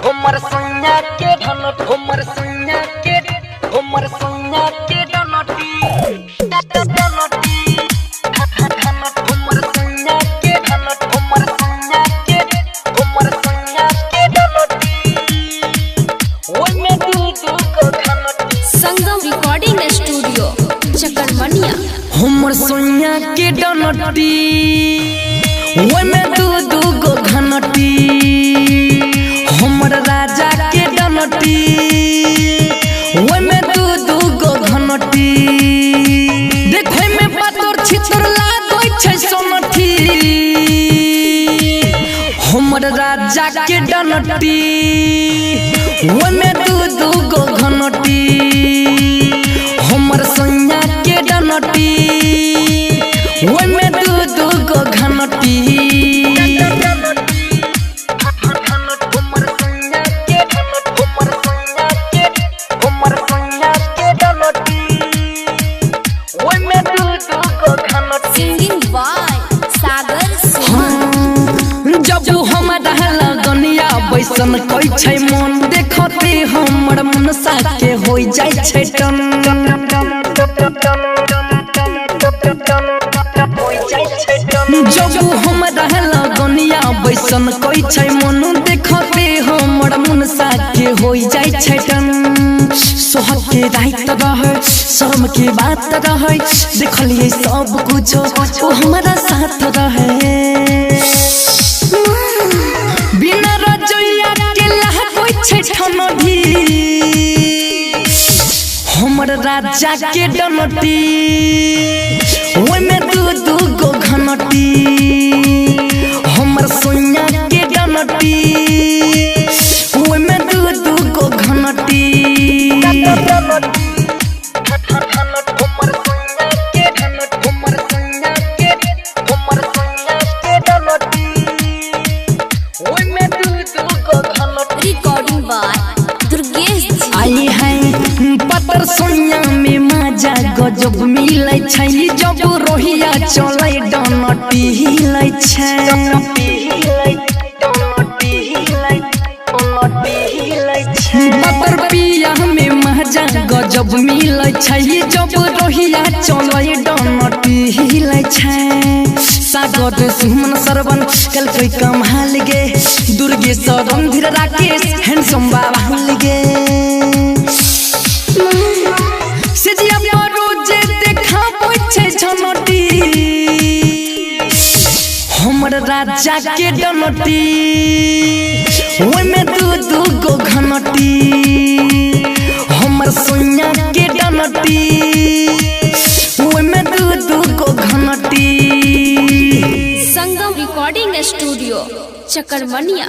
हमर सैया के ढनट हमर सैया के हमर सैया के ढनटी ढनटी हमर सैया के ढनट हमर सैया के ढनटी ओय में दूध को ढनटी। संगम रिकॉर्डिंग स्टूडियो चकरमनिया। हमर सैया के ढनटी ओय में दूध को घनटी हमर राजा के ढनटी ओय में दूध को घनटी देखे में पातर छितर लागै छै सोनठी हमर राजा के ढनटी ओय में दूध को घनटी हमर सैया के ढनटी ओय में दूध को घनटी सिंगिंग बाय सागर जब हम लगनिया बैसन कै छै मन देखते हमर मनसा के होई जाय छै टन जब हम लगनिया बैसन कै छै मन देखते हमर मनसा के होई जाय छै टन सोहग के रात रहे शर्म के बात रहे देखलिए सब कुछ ओ हमारा साथ रहे बिना रजोइया के लहकोई छै ठनढी हमर राजा के ढनटी ओय में दूध को घनटी हमर सैया के ढनटी ओय में दूध को घनटी रिकॉर्डिंग बाय दुर्गेश जी। आई है पतर सोनिया में मजा गजब मिलै छै जब रोहिया चलै डनटी हिलै छै पतर पिया में मजा गजब मिलै छै जब रोहिया चलै डनटी हिलै छै सागर सुमन सरवन कल कोई कमाल गे दुर्गेश रणधीर राकेश हैंडसम बाबा गे सेजिया मारो जे देखा पोछे झनटी हमर राजा के ढनटी ओय में दूध को घनटी हमर सैया के ढनटी ओय में दूध को घनटी। संगम रिकॉर्डिंग स्टूडियो चकरमनिया।